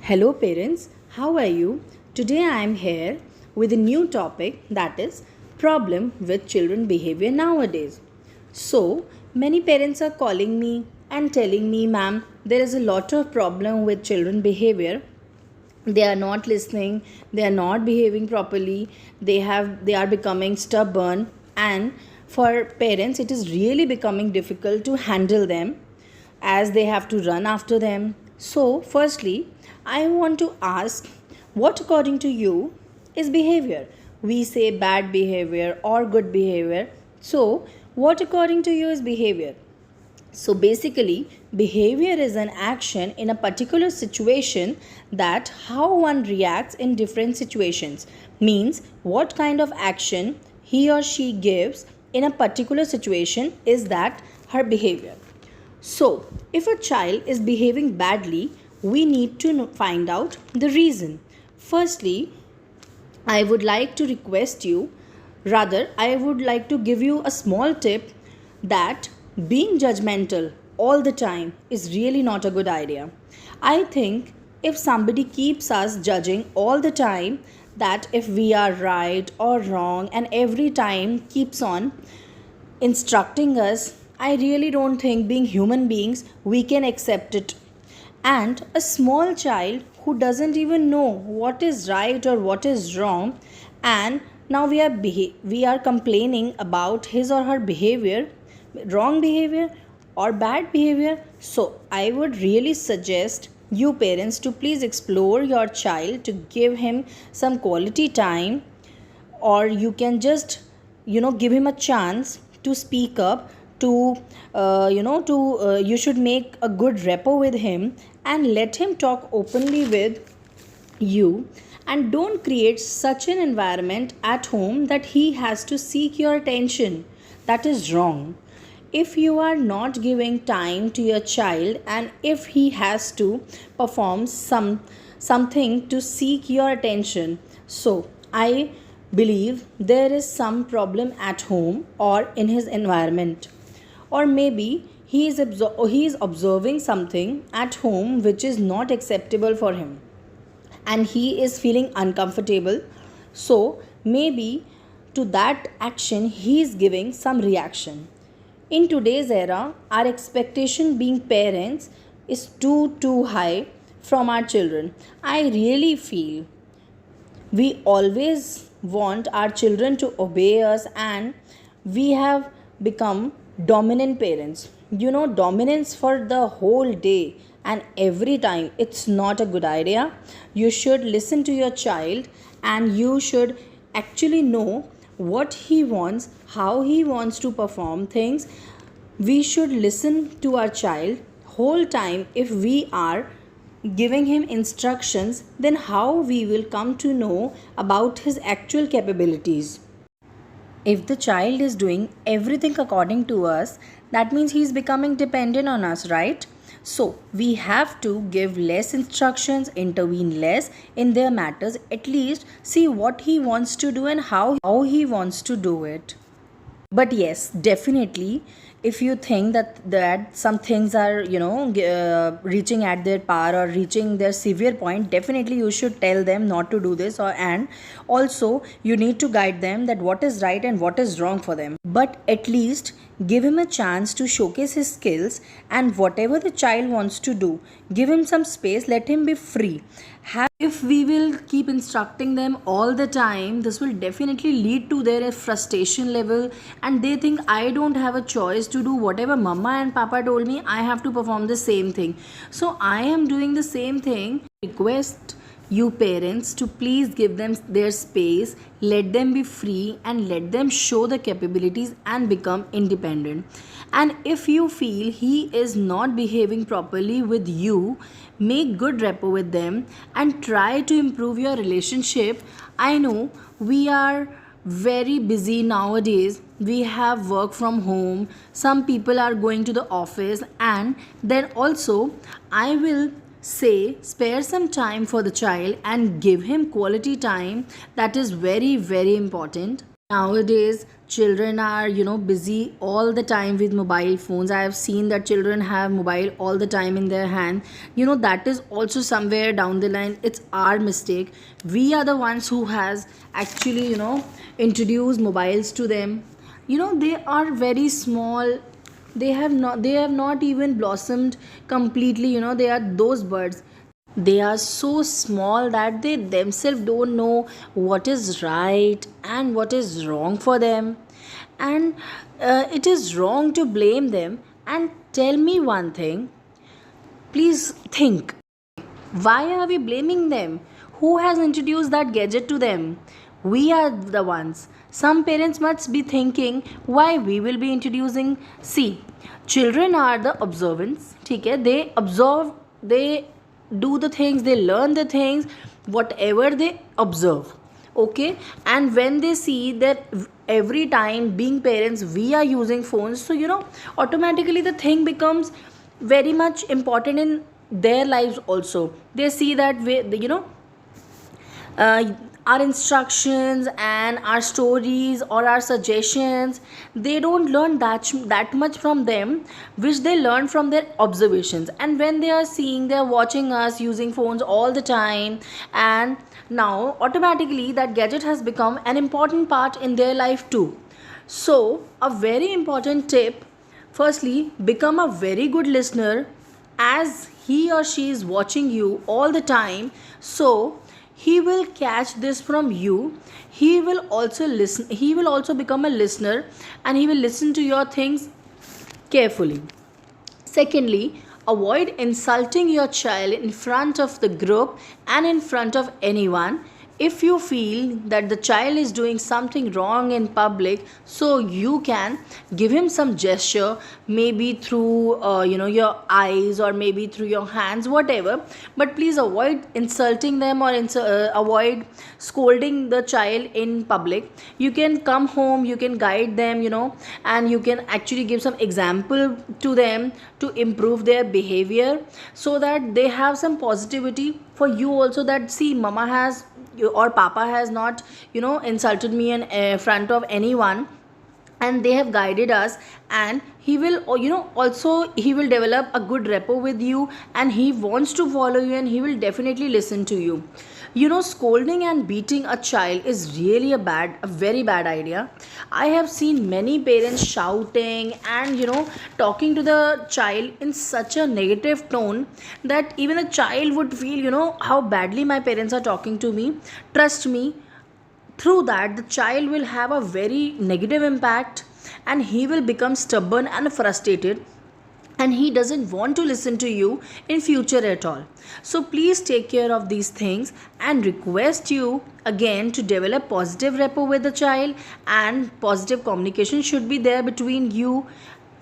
Hello, parents. How are you? Today I am here with a new topic, that is problem with children behavior nowadays. So, many parents are calling me and telling me, ma'am, there is a lot of problem with children behavior. They are not listening, they are not behaving properly, they are becoming stubborn, and for parents it is really becoming difficult to handle them as they have to run after them. So, firstly, I want to ask, what according to you is behavior? We say bad behavior or good behavior. So, what according to you is behavior? So basically, behavior is an action in a particular situation, that how one reacts in different situations. Means what kind of action he or she gives in a particular situation is that her behavior. So, if a child is behaving badly, we need to find out the reason. Firstly, I would like to request you, rather, I would like to give you a small tip that being judgmental all the time is really not a good idea. I think if somebody keeps us judging all the time, that if we are right or wrong, and every time keeps on instructing us, I really don't think, being human beings, we can accept it. And a small child who doesn't even know what is right or what is wrong, and now we are complaining about his or her behavior, wrong behavior or bad behavior. So I would really suggest you parents to please explore your child, to give him some quality time, or you can just give him a chance to speak up, to you should make a good rapport with him and let him talk openly with you, and don't create such an environment at home that he has to seek your attention. That is wrong. If you are not giving time to your child, and if he has to perform something to seek your attention, so I believe there is some problem at home or in his environment, or maybe he is observing something at home which is not acceptable for him, and he is feeling uncomfortable. So maybe to that action he is giving some reaction. In today's era, our expectation being parents is too high from our children. I really feel we always want our children to obey us, and we have become dominant parents. Dominance for the whole day and every time, it's not a good idea. You should listen to your child, and you should actually know what he wants, how he wants to perform things. We should listen to our child whole time. If we are giving him instructions, then how we will come to know about his actual capabilities? If the child is doing everything according to us, that means he is becoming dependent on us, right? So we have to give less instructions, intervene less in their matters, at least see what he wants to do and how he wants to do it. But yes, definitely, if you think that some things are reaching at their power or reaching their severe point, definitely you should tell them not to do this, or and also you need to guide them that what is right and what is wrong for them. But at least give him a chance to showcase his skills, and whatever the child wants to do, give him some space, let him be free. If we will keep instructing them all the time, this will definitely lead to their frustration level, and they think, I don't have a choice to do whatever mama and papa told me, I have to perform the same thing, so I am doing the same thing. Request you parents to please give them their space, let them be free, and let them show the capabilities and become independent. And if you feel he is not behaving properly with you, make good rapport with them and try to improve your relationship. I know we are very busy nowadays, we have work from home, some people are going to the office, and then also I will say spare some time for the child and give him quality time. That is very important. Nowadays, children are, busy all the time with mobile phones. I have seen that children have mobile all the time in their hand. That is also somewhere down the line. It's our mistake. We are the ones who has actually, introduced mobiles to them. They are very small. They have not even blossomed completely. They are those birds. They are so small that they themselves don't know what is right and what is wrong for them, and it is wrong to blame them. And tell me one thing, please think, why are we blaming them? Who has introduced that gadget to them? We are the ones. Some parents must be thinking why we will be introducing. See, children are the observants, okay? They observe, they do the things, they learn the things, whatever they observe, okay? And when they see that every time being parents we are using phones, so automatically the thing becomes very much important in their lives also. They see that we, uh, our instructions and our stories or our suggestions, they don't learn that much from them, which they learn from their observations. And when they are seeing, they are watching us using phones all the time, and now automatically that gadget has become an important part in their life too. So a very important tip: firstly, become a very good listener, as he or she is watching you all the time. So he will catch this from you. He will also listen, he will also become a listener, and he will listen to your things carefully. Secondly, avoid insulting your child in front of the group and in front of anyone. If you feel that the child is doing something wrong in public, so you can give him some gesture, maybe through your eyes, or maybe through your hands, whatever. But please avoid insulting them, or avoid scolding the child in public. You can come home, you can guide them, and you can actually give some example to them to improve their behavior, so that they have some positivity for you also, that see, mama has or papa has not insulted me in front of anyone, and they have guided us. And he will also he will develop a good rapport with you, and he wants to follow you, and he will definitely listen to you. Scolding and beating a child is really a very bad idea. I have seen many parents shouting and talking to the child in such a negative tone, that even a child would feel, how badly my parents are talking to me. Trust me, through that the child will have a very negative impact, and he will become stubborn and frustrated, and he doesn't want to listen to you in future at all. So please take care of these things, and request you again to develop positive rapport with the child, and positive communication should be there between you.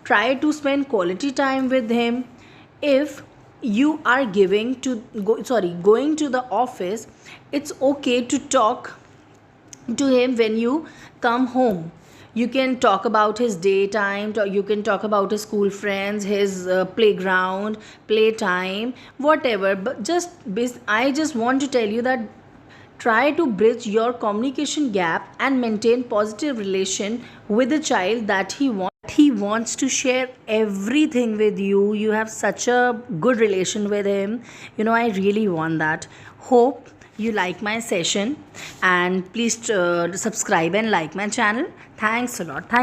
Try to spend quality time with him. If you are going to the office, it's okay to talk to him when you come home. You can talk about his daytime, you can talk about his school friends, his playground, playtime, whatever. But I just want to tell you that try to bridge your communication gap and maintain positive relation with the child, that he wants to share everything with you. You have such a good relation with him. I really want that. Hope you like my session, and please subscribe and like my channel. Thanks a lot.